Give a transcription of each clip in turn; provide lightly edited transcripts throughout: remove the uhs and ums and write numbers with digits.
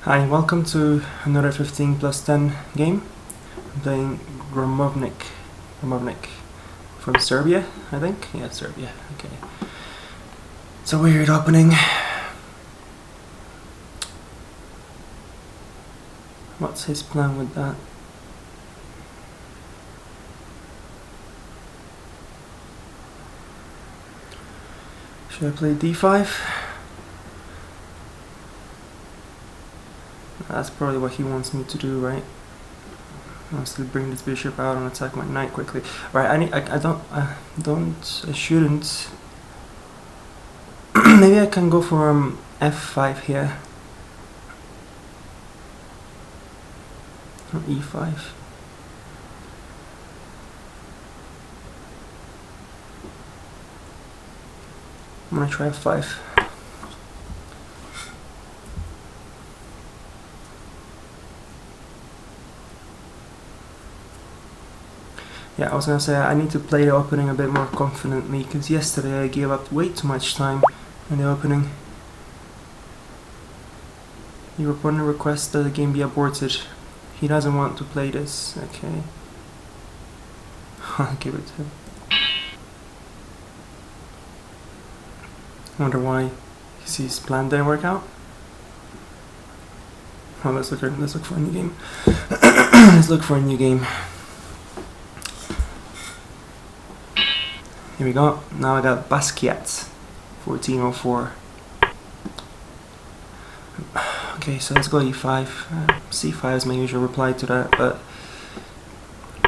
Hi, welcome to another 15 plus 10 game. I'm playing Gromovnik from Serbia, I think? Yeah, Serbia, okay. It's a weird opening. What's his plan with that? Should I play d5? That's probably what he wants me to do, right? I'll still bring this bishop out and attack my knight quickly. Right, I shouldn't. Maybe I can go for f5 here. Or e5. I'm gonna try f5. Yeah, I was gonna say I need to play the opening a bit more confidently, because yesterday I gave up way too much time in the opening. Your opponent requests that the game be aborted. He doesn't want to play this. Okay. I'll give it to him. Wonder why his plan didn't work out. Well, let's look for a new game. Let's look for a new game. Here we go. Now I got Basquiat, 1404. Okay, so let's go e5. c5 is my usual reply to that, but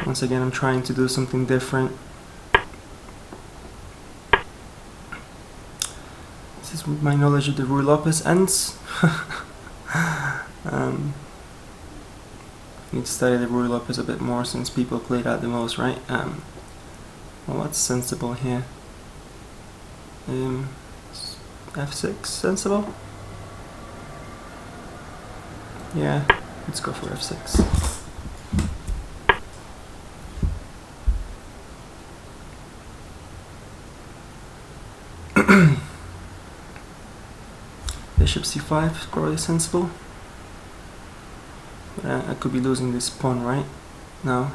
once again I'm trying to do something different. This is where my knowledge of the Ruy Lopez ends. I need to study the Ruy Lopez a bit more since people play that the most, right? Well, what's sensible here? f6 sensible? Yeah, let's go for f6. Bishop c5 is probably sensible. But I could be losing this pawn right now.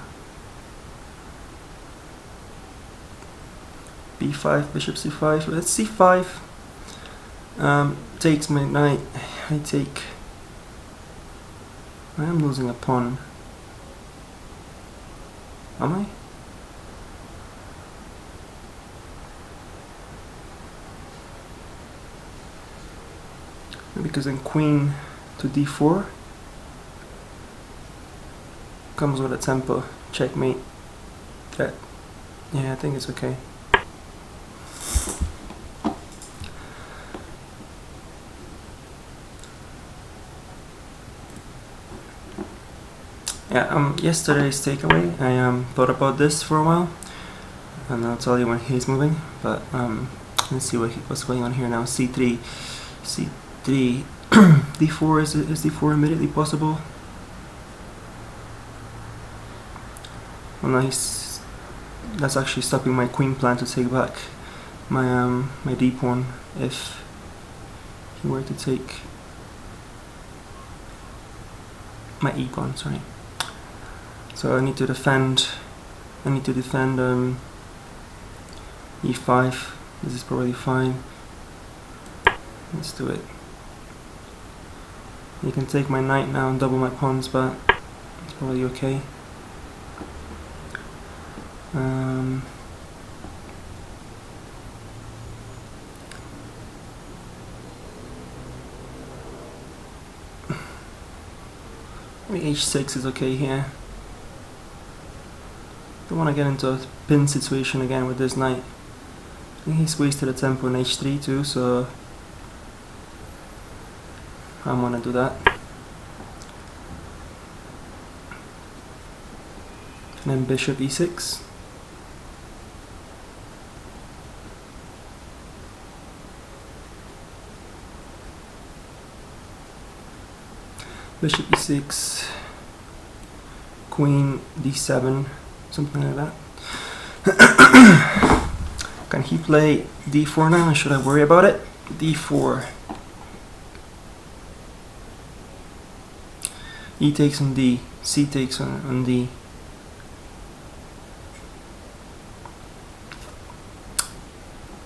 b5, bishop c5. Let's c5. Takes my knight. I am losing a pawn. Am I? Because then queen to d4 comes with a tempo. Checkmate. Yeah, I think it's okay. Yeah, yesterday's takeaway, I thought about this for a while, and I'll tell you when he's moving, but let's see what's going on here now. c3, d4, is d4 immediately possible? Well, no, that's actually stopping my queen plan to take back my my d pawn if he were to take my e pawn, sorry. So I need to defend e5. This is probably fine. Let's do it. You can take my knight now and double my pawns, but it's probably okay. Maybe h6 is okay here. Don't want to get into a pin situation again with this knight. I think he's wasted a tempo on h3 too, so I'm gonna do that. And then bishop e6. Bishop e6, queen d7, something like that. Can he play d4 now, or should I worry about it? d4. E takes on D, C takes on D.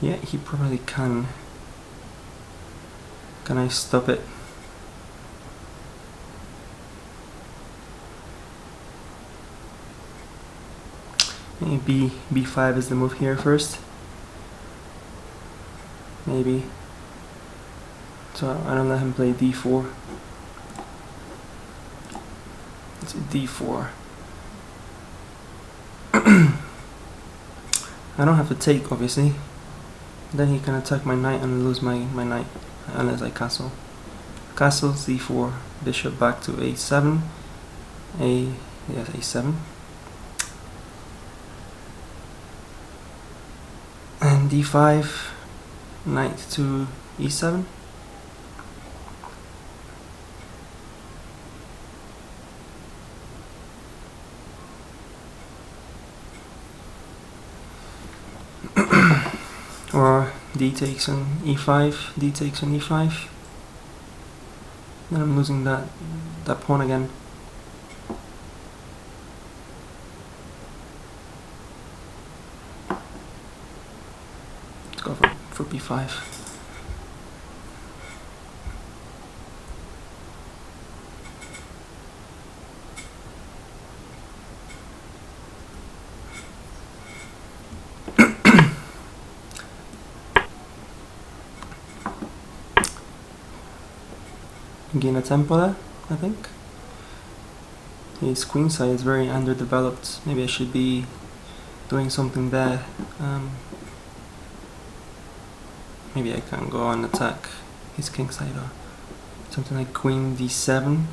Yeah, he probably can. Can I stop it? Maybe B5 is the move here first. Maybe. So I don't let him play D4. It's a D4. I don't have to take, obviously. Then he can attack my knight and lose my knight unless I castle. Castle, C4, bishop back to A7. Yes, A7. And D5, knight to E7. Or D takes on E5, D takes on E5. Then I'm losing that pawn again. Let's go for B5. Gain a tempo there, I think. His queen side is very underdeveloped. Maybe I should be doing something there. Maybe I can go and attack his king side or something like queen D7.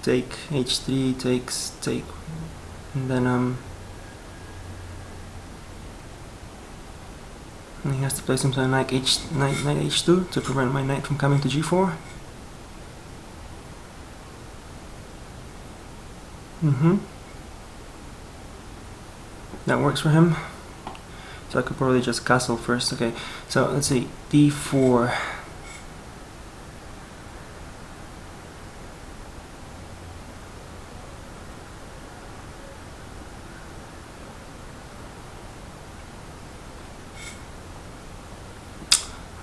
Take H3, take, and then and he has to play something like knight H2 to prevent my knight from coming to G4. That works for him. So I could probably just castle first. Okay, so let's see, D4.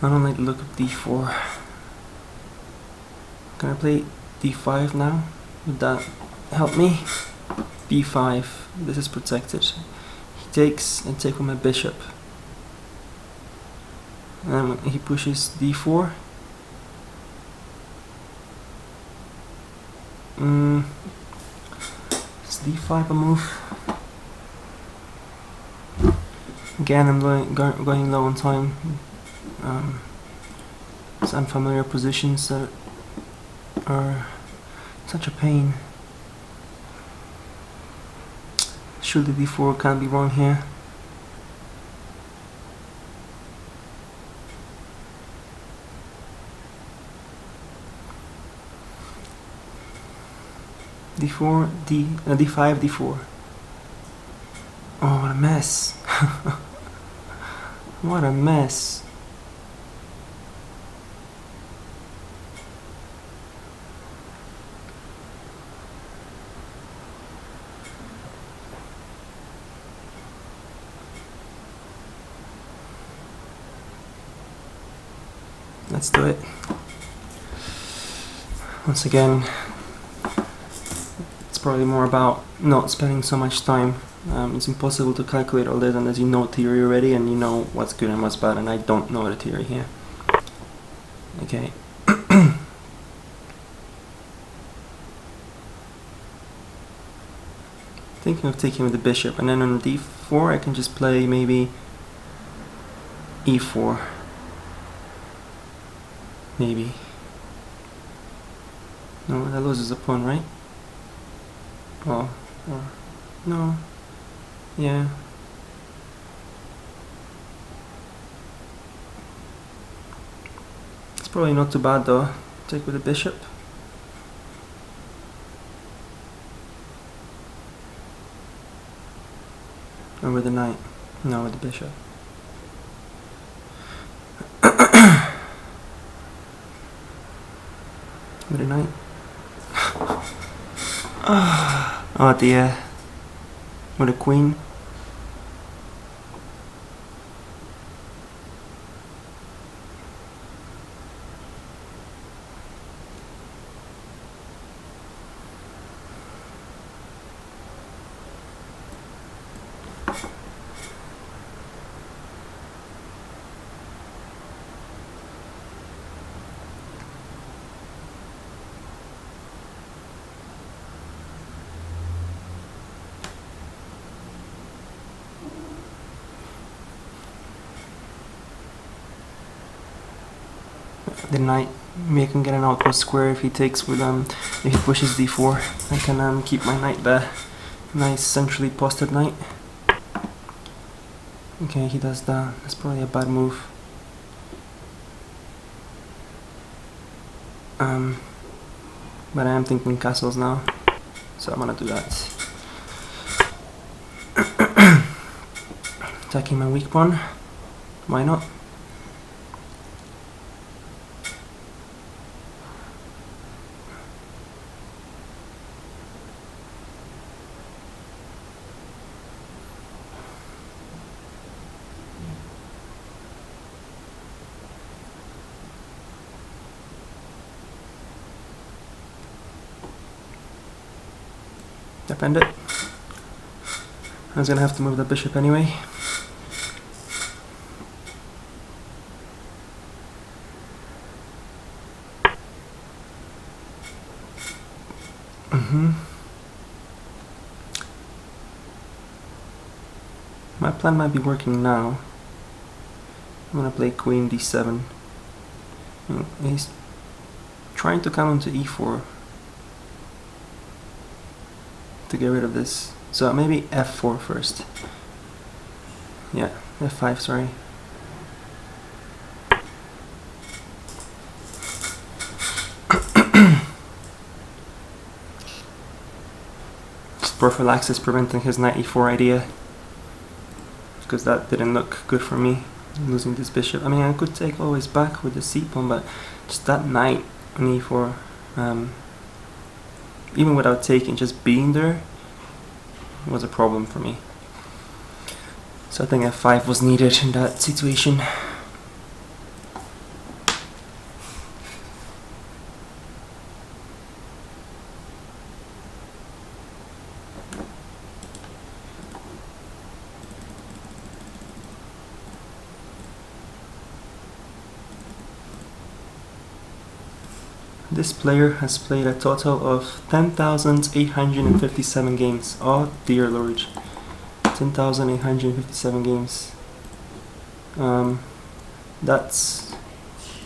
I don't like the look of D4. Can I play D5 now? Would that help me? B5. This is protected. He takes and take with my bishop. And he pushes D4. Is D5 a move? Again, I'm going low on time. It's unfamiliar positions that are such a pain. Surely D4 can't be wrong here. D4, D5, D4. Oh, what a mess. What a mess. Let's do it. Once again, it's probably more about not spending so much time. It's impossible to calculate all this unless you know theory already and you know what's good and what's bad, and I don't know the theory here. Okay. Thinking of taking with the bishop, and then on D4 I can just play maybe E4. Maybe. No, that loses a pawn, right? Oh, or no. Yeah. It's probably not too bad though. Take with the bishop. Or with the knight. No, with the bishop. with a knight. Oh dear. With a queen. The knight, maybe I can get an outpost square if he takes with if he pushes d4. I can keep my knight there. Nice centrally posted knight. Okay, he does that. That's probably a bad move. But I am thinking castles now, so I'm gonna do that. Attacking my weak pawn. Why not? Defend it. I was gonna have to move the bishop anyway. My plan might be working now. I'm gonna play queen d7. He's trying to come onto e4 to get rid of this. So maybe f4 first. Yeah, f5, sorry. Just prophylaxis preventing his knight e4 idea, because that didn't look good for me, losing this bishop. I mean, I could take always back with the c pawn, but just that knight on e4, even without taking, just being there was a problem for me. So I think f5 was needed in that situation. This player has played a total of 10,857 games. Oh dear lord. 10,857 games. That's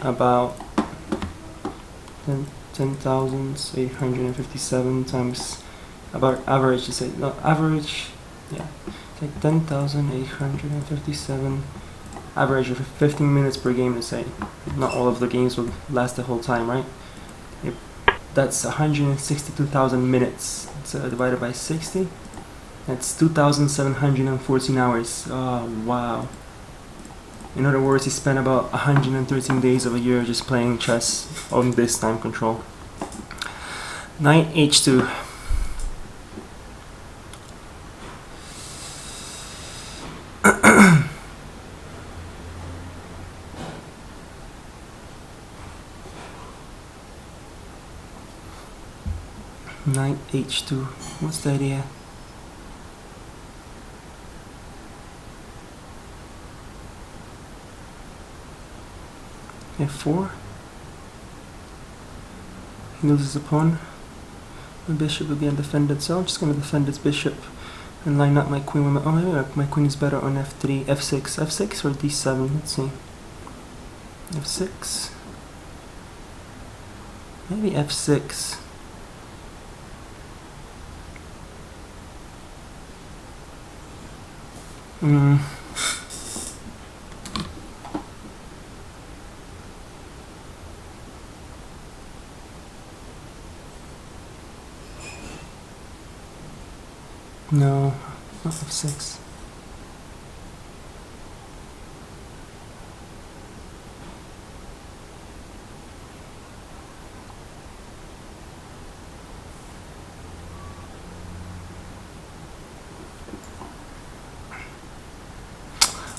about 10,857 times, about average to say, no, average, yeah, like 10,857, average of 15 minutes per game to say. Not all of the games will last the whole time, right? That's 162,000 minutes. So divided by 60, that's 2,714 hours. Oh wow. In other words, he spent about 113 days of a year just playing chess on this time control. Knight h2. Knight h2. What's the idea? f4. He loses a pawn. The bishop will be undefended, so I'm just going to defend this bishop and line up my queen with my... Oh, maybe my queen is better on f3, f6. f6 or d7? Let's see. f6. Maybe f6. No, not f6.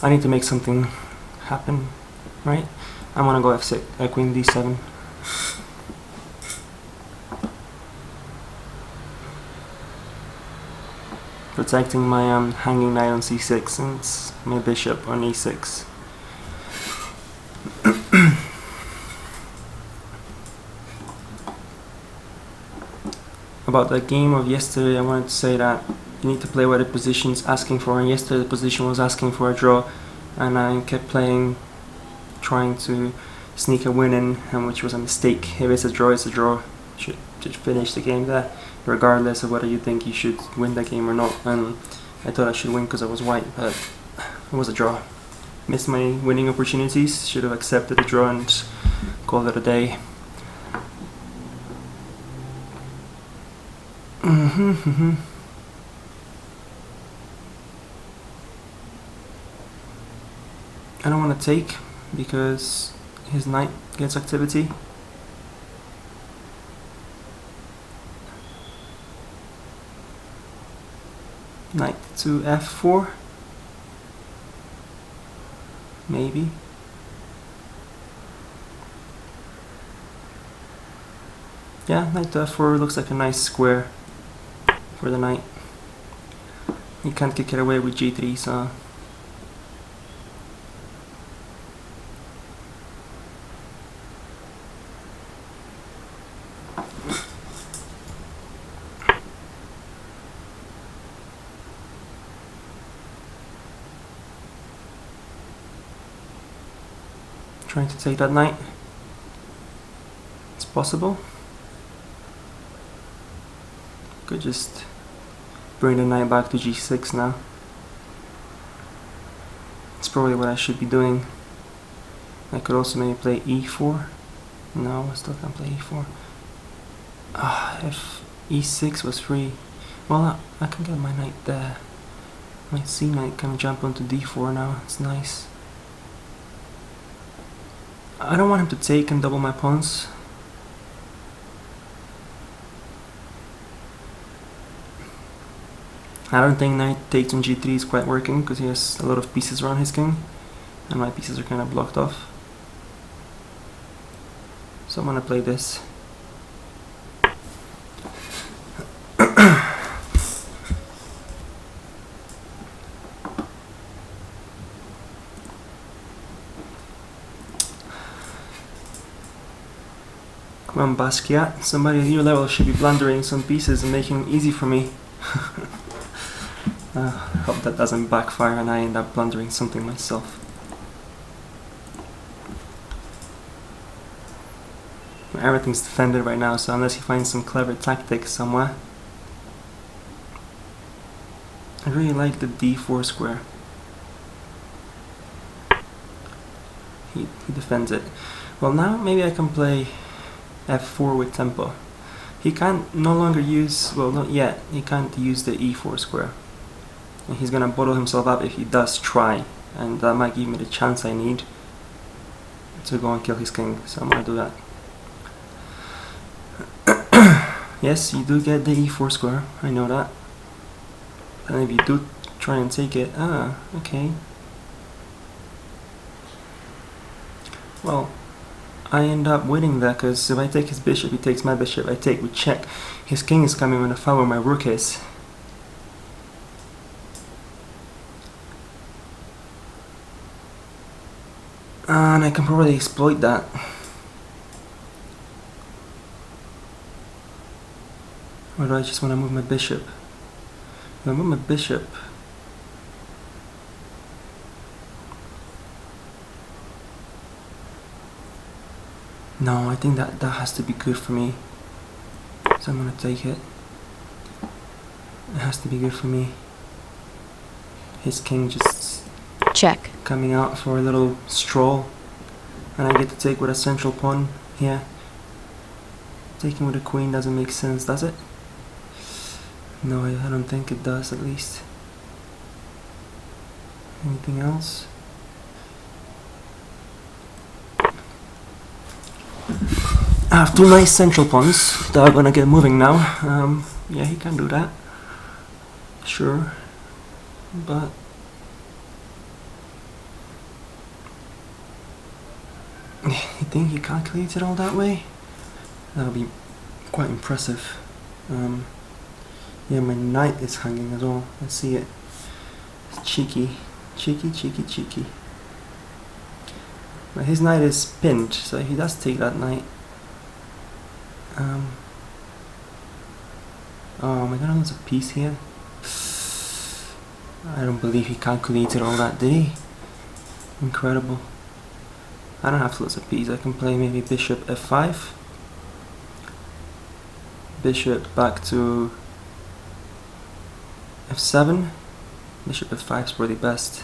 I need to make something happen, right? I'm gonna go f6, queen d7. Protecting my hanging knight on c6 and my bishop on e6. About the game of yesterday, I wanted to say that you need to play what the position's asking for, and yesterday the position was asking for a draw, and I kept playing, trying to sneak a win in, and which was a mistake. If it's a draw, it's a draw. Should finish the game there, regardless of whether you think you should win the game or not. And I thought I should win because I was white, but it was a draw. Missed my winning opportunities, should have accepted the draw and called it a day. I don't want to take because his knight gets activity. Knight to f4, maybe. Yeah, knight to f4 looks like a nice square for the knight. You can't kick it away with g3, so trying to take that knight. It's possible. Could just bring the knight back to g6 now. It's probably what I should be doing. I could also maybe play e4. No, I still can't play e4. If e6 was free, well, I can get my knight there. My c knight can jump onto d4 now. It's nice. I don't want him to take and double my pawns. I don't think knight takes on g3 is quite working because he has a lot of pieces around his king and my pieces are kind of blocked off. So I'm gonna play this. Come on, Basquiat. Somebody at your level should be blundering some pieces and making it easy for me. Hope that doesn't backfire and I end up blundering something myself. Everything's defended right now, so unless he finds some clever tactics somewhere. I really like the d4 square. He defends it. Well, now maybe I can play f4 with tempo. He can't no longer use, well, not yet, he can't use the e4 square. And he's gonna bottle himself up if he does try, and that might give me the chance I need to go and kill his king, so I'm gonna do that. Yes, you do get the e4 square, I know that. And if you do try and take it, okay. Well, I end up winning that because if I take his bishop, he takes my bishop, I take with check. His king is coming when I follow my rook is. And I can probably exploit that. Or do I just want to move my bishop? If I move my bishop, no, I think that has to be good for me. So I'm gonna take it. It has to be good for me. His king just check, coming out for a little stroll, and I get to take with a central pawn here. Taking with a queen doesn't make sense, does it? No, I don't think it does, at least. Anything else? I have two nice central pawns that are gonna get moving now. Yeah, he can do that. Sure. But You think he calculated all that way? That would be quite impressive. Yeah, my knight is hanging as well. I see it. It's cheeky. Cheeky, cheeky, cheeky. But his knight is pinned, so he does take that knight. Oh, am I gonna lose a piece here? I don't believe he calculated all that, did he? Incredible. I don't have to lose a piece. I can play maybe bishop f5. Bishop back to f7. Bishop f5 is probably best.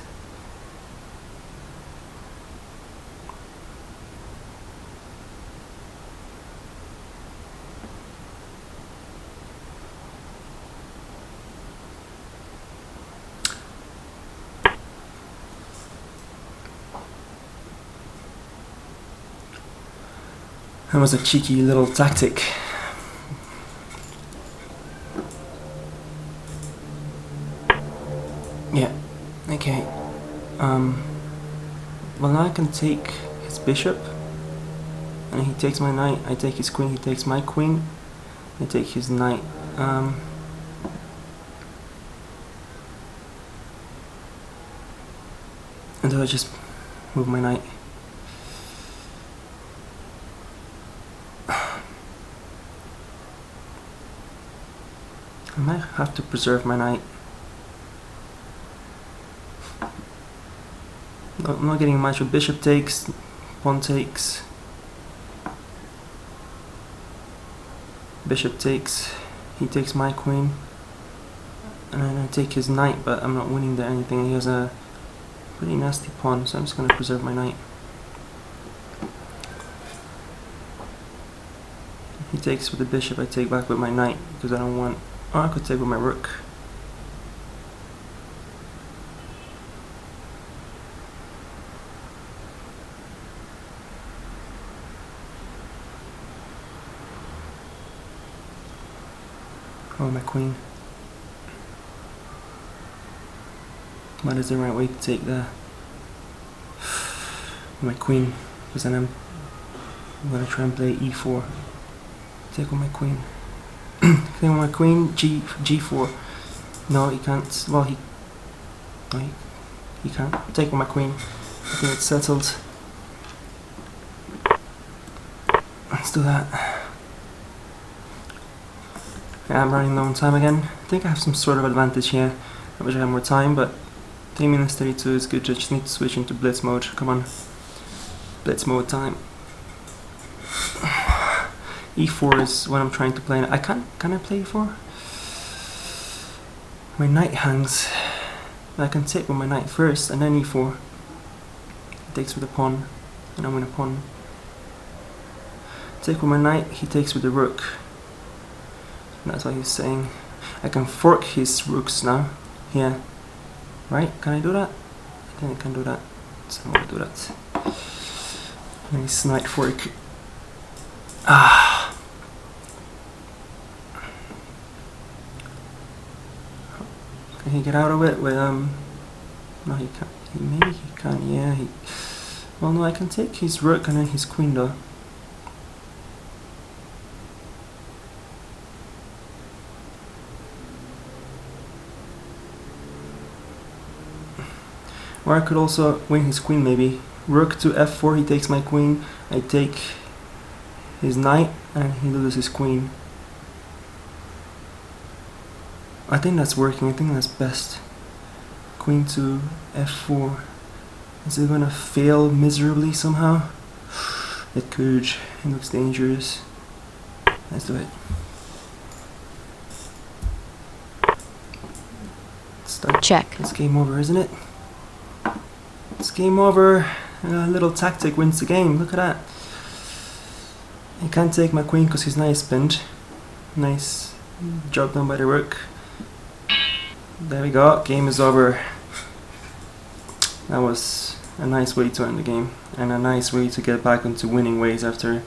That was a cheeky little tactic. Yeah, okay. Well, now I can take his bishop, and he takes my knight. I take his queen, he takes my queen. I take his knight. And so I just move my knight. I might have to preserve my knight. No, I'm not getting much. Bishop takes, pawn takes. Bishop takes, he takes my queen. And then I take his knight, but I'm not winning there anything. He has a pretty nasty pawn, so I'm just going to preserve my knight. He takes with the bishop, I take back with my knight, because I don't want... Oh, I could take with my rook. Oh, my queen. What is the right way to take the... my queen, because then I'm going to try and play e4. Take with my queen. Take with my queen, g4. No, he can't. Well, he can't. Take with my queen. I think it's settled. Let's do that. Yeah, I'm running low on time again. I think I have some sort of advantage here. I wish I had more time, but 3 minutes 32 is good. I just need to switch into blitz mode. Come on. Blitz mode time. e4 is what I'm trying to play. Can I play e4? My knight hangs. I can take with my knight first and then e4. He takes with the pawn, and I win a pawn. Take with my knight, he takes with the rook. That's what he's saying. I can fork his rooks now. Here. Right? Can I do that? I think I can do that. So I'm gonna do that. Nice knight fork. Ah. Can he get out of it with no, he can't. Maybe he can. Yeah. Well, no, I can take his rook and then his queen though. Or I could also win his queen maybe. Rook to f4, he takes my queen. I take his knight and he loses his queen. I think that's working. I think that's best. Queen to f4. Is it gonna fail miserably somehow? It could. It looks dangerous. Let's do it. Start. Check. It's game over, isn't it? It's game over. A little tactic wins the game. Look at that. He can't take my queen because his knight is pinned. Nice job done by the rook. There we go. Game is over. That was a nice way to end the game, and a nice way to get back into winning ways after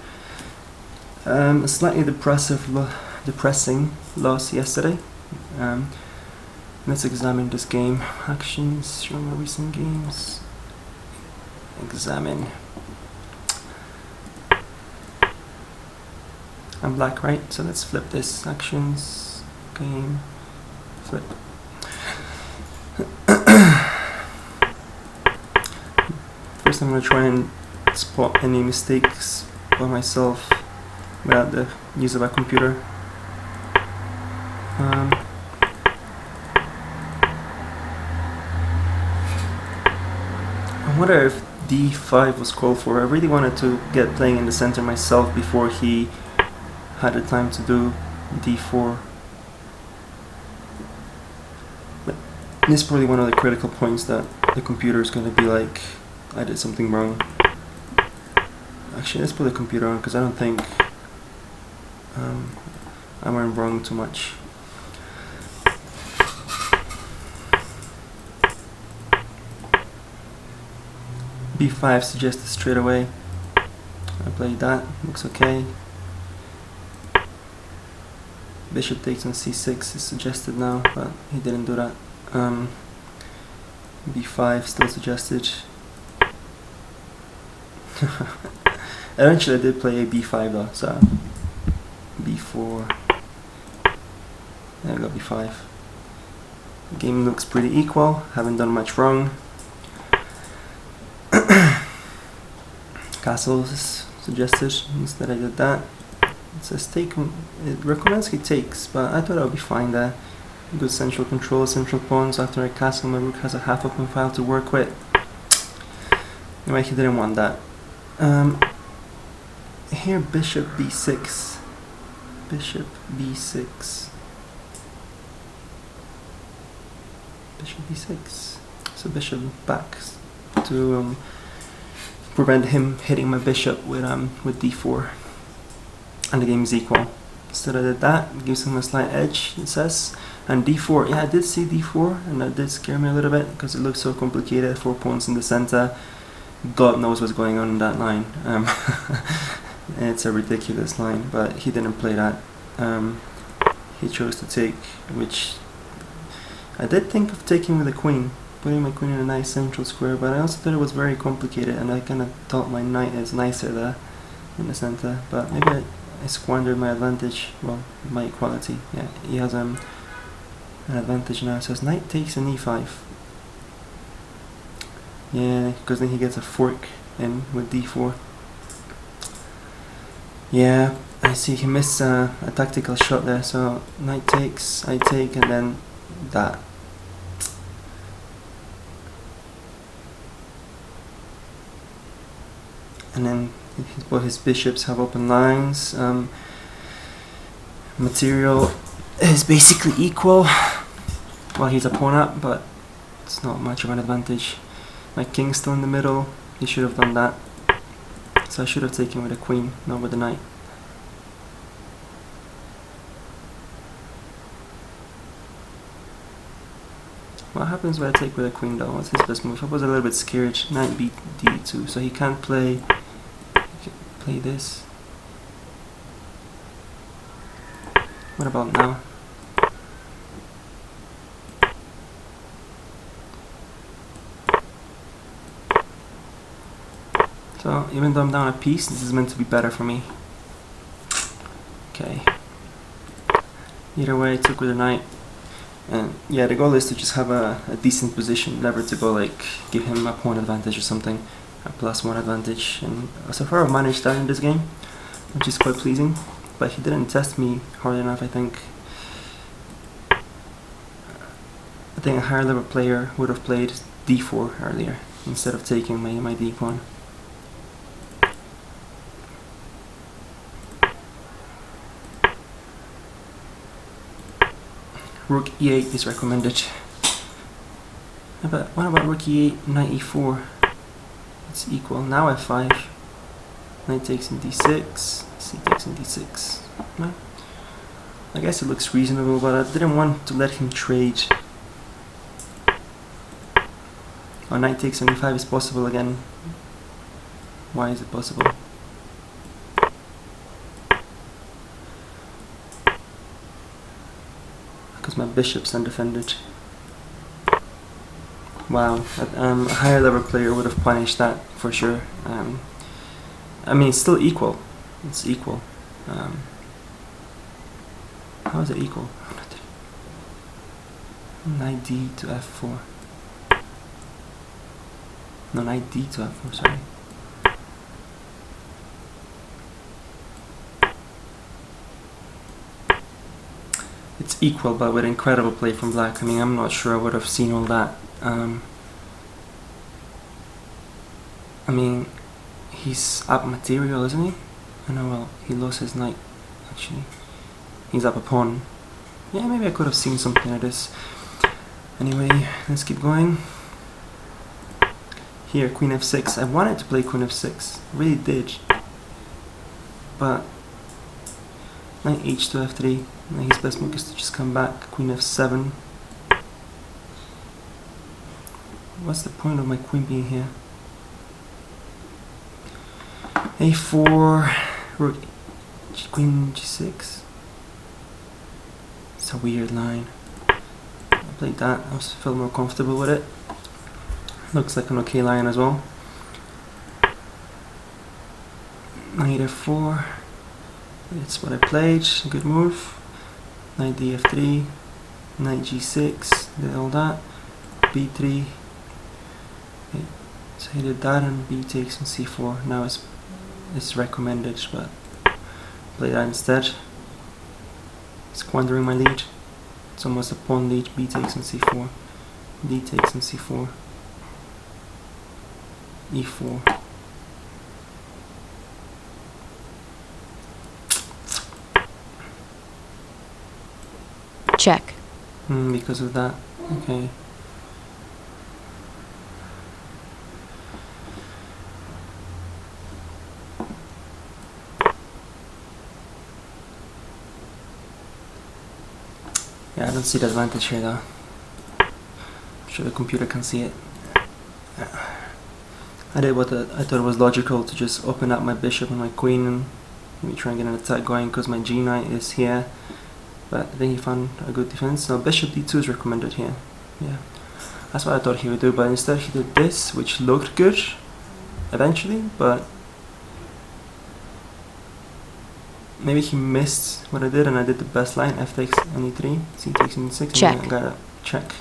a slightly depressing loss yesterday. Let's examine this game. Actions from my recent games. Examine. I'm black, right? So let's flip this. Actions, game, flip. First I'm going to try and spot any mistakes by myself without the use of a computer. I wonder if d5 was called for. I really wanted to get playing in the center myself before he had the time to do d4. But this is probably one of the critical points that the computer is going to be like, I did something wrong. Actually, let's put the computer on because I don't think I went wrong too much. b5 suggested straight away. I played that, looks okay. Bishop takes on c6 is suggested now, but he didn't do that. b5 still suggested. Eventually I did play a b5 though, so b4. There we go, b5. The game looks pretty equal, haven't done much wrong. Castles is suggested, instead I did that. It says take, it recommends he takes, but I thought I would be fine there. Good central control, central pawns. After I castle, my rook has a half open file to work with. Anyway, he didn't want that. Here bishop b6. Bishop b6. Bishop b6. So bishop back to prevent him hitting my bishop with d4, and the game is equal. Instead I did that, it gives him a slight edge, it says. And d4, yeah, I did see d4, and that did scare me a little bit because it looks so complicated. 4 pawns in the center. God knows what's going on in that line. It's a ridiculous line, but he didn't play that. He chose to take, which I did think of taking with the queen, putting my queen in a nice central square, but I also thought it was very complicated, and I kind of thought my knight is nicer there in the center, but maybe I squandered my advantage, well, my equality. Yeah, he has an advantage now. So his knight takes an e5. Yeah, because then he gets a fork in with d4. Yeah, I see he missed a tactical shot there, so knight takes, I take, and then that. And then both his bishops have open lines. Material is basically equal. Well, he's a pawn up, but it's not much of an advantage. My king's still in the middle. He should have done that. So I should have taken with the queen, not with the knight. What happens when I take with a queen though? What's his best move? I was a little bit scared. Knight b d2, so he can't play this. What about now? So even though I'm down a piece, this is meant to be better for me. Okay. Either way, I took with a knight. And yeah, the goal is to just have a decent position, never to go like give him a pawn advantage or something, a +1 advantage. And so far I've managed that in this game, which is quite pleasing. But he didn't test me hard enough, I think. I think a higher level player would have played d4 earlier instead of taking my d pawn. Rook e8 is recommended. But what about rook e8, knight e4? It's equal. Now f5. Knight takes in d6. C takes in d6. No? I guess it looks reasonable, but I didn't want to let him trade. Oh, knight takes on e5 is possible again. Why is it possible? Because my bishop's undefended. Wow, a higher level player would have punished that for sure. I mean, it's still equal. It's equal. How is it equal? Knight d to f4. No, knight d to f4, sorry. It's equal, but with incredible play from black. I mean, I'm not sure I would have seen all that. I mean, he's up material, isn't he? I know, well, he lost his knight, actually. He's up a pawn. Yeah, maybe I could have seen something like this. Anyway, let's keep going. Here, queen f6. I wanted to play queen f6. Really did. But knight h to f3. His best move is to just come back. Queen f7. What's the point of my queen being here? a4. Rook. Queen g6. It's a weird line. I played that. I also feel more comfortable with it. Looks like an okay line as well. Knight f4. It's what I played. Good move. Knight df3. Knight g6. Did all that. b3. Okay. So he did that, and b takes on c4. Now it's recommended, but play that instead. Squandering my lead. It's almost a pawn lead. B takes on c4. D takes on c4. e4. Check. Because of that. Okay. Yeah, I don't see the advantage here though. I'm sure the computer can see it. I did what I thought was logical, to just open up my bishop and my queen and maybe try and get an attack going because my g knight is here. But I think he found a good defense. Now bishop d2 is recommended here. Yeah, that's what I thought he would do, but instead he did this, which looked good eventually, but maybe he missed what I did, and I did the best line. F takes on e3, c takes on e6, check. And I got a check.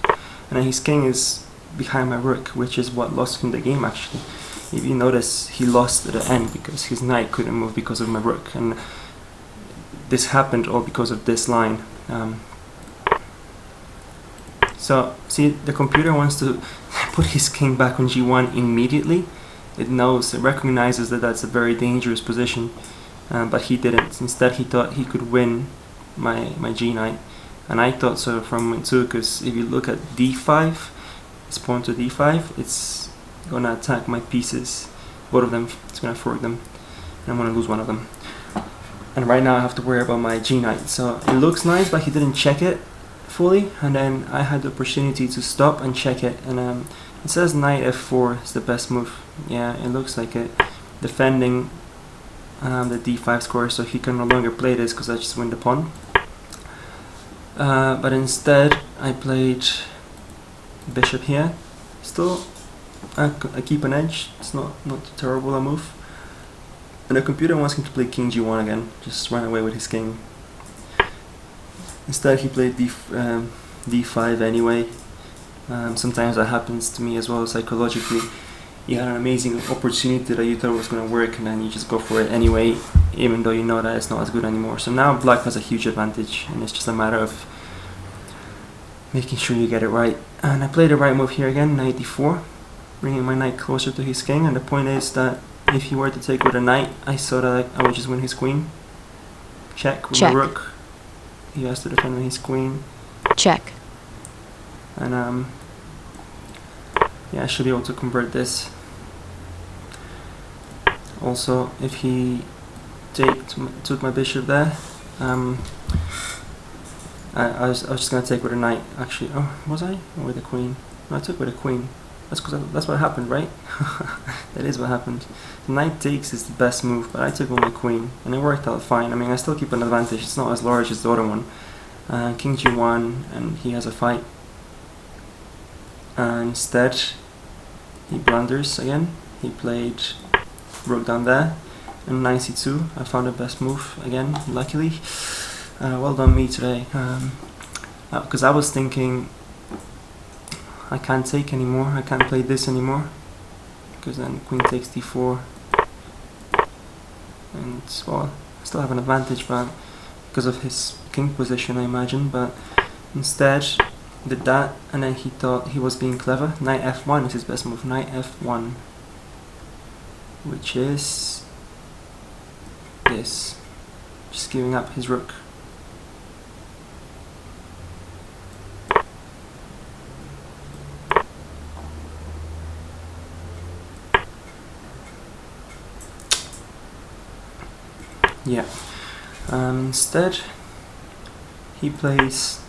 And then his king is behind my rook, which is what lost him the game actually. If you notice, he lost at the end because his knight couldn't move because of my rook, and this happened all because of this line. So see, the computer wants to put his king back on g1 immediately. It knows, it recognizes that that's a very dangerous position, but he didn't. Instead he thought he could win my g knight, and I thought so from it too, because if you look at d5, it's pawn to d5, it's gonna attack my pieces, both of them. It's gonna fork them, and I'm gonna lose one of them. And right now I have to worry about my g knight. So it looks nice, but he didn't check it fully, and then I had the opportunity to stop and check it, and it says knight f4 is the best move. Yeah, it looks like it, defending the d5 square, so he can no longer play this because I just win the pawn. But instead I played bishop here. Still I keep an edge. It's not terrible a move. And the computer wants him to play king g1 again, just run away with his king. Instead he played d5 anyway. Sometimes that happens to me as well, psychologically. You had an amazing opportunity that you thought was going to work, and then you just go for it anyway, even though you know that it's not as good anymore. So now black has a huge advantage, and it's just a matter of making sure you get it right. And I played the right move here again, knight d4, bringing my knight closer to his king, and the point is that if he were to take with a knight, I saw that I would just win his queen. Check with my rook. He has to defend with his queen. Check. And yeah, I should be able to convert this. Also, if he took my bishop there, I was just gonna take with a knight. Actually, oh, was I? Or with a queen? No, I took with a queen. That's what happened, right? That is what happened. Knight takes is the best move, but I took on my queen, and it worked out fine. I mean, I still keep an advantage. It's not as large as the other one. King g1, and he has a fight. Instead, he blunders again. He played rook down there, and knight c2. I found the best move again, luckily. Well done me today. Because I was thinking I can't take anymore. I can't play this anymore. Because then queen takes d4. And, well, I still have an advantage, but because of his king position, I imagine. But instead, did that, and then he thought he was being clever. Knight f1 is his best move. Knight f1. Which is this. Just giving up his rook. Yeah. Instead, he plays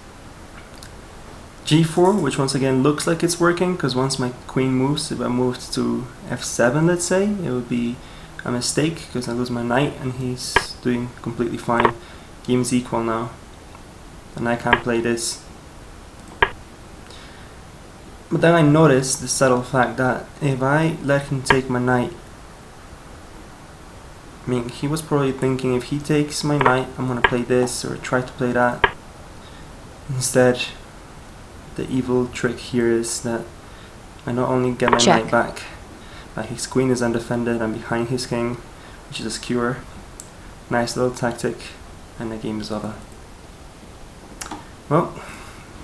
g4, which once again looks like it's working, because once my queen moves, if I moved to f7, let's say, it would be a mistake, because I lose my knight, and he's doing completely fine. Game's equal now, and I can't play this. But then I noticed the subtle fact that if I let him take my knight, I mean, he was probably thinking if he takes my knight, I'm gonna play this or try to play that. Instead, the evil trick here is that I not only get my knight back, but his queen is undefended, I'm behind his king, which is a skewer. Nice little tactic, and the game is over. Well,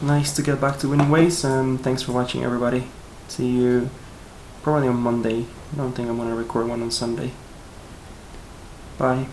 nice to get back to winning ways, and thanks for watching, everybody. See you probably on Monday. I don't think I'm gonna record one on Sunday. Bye.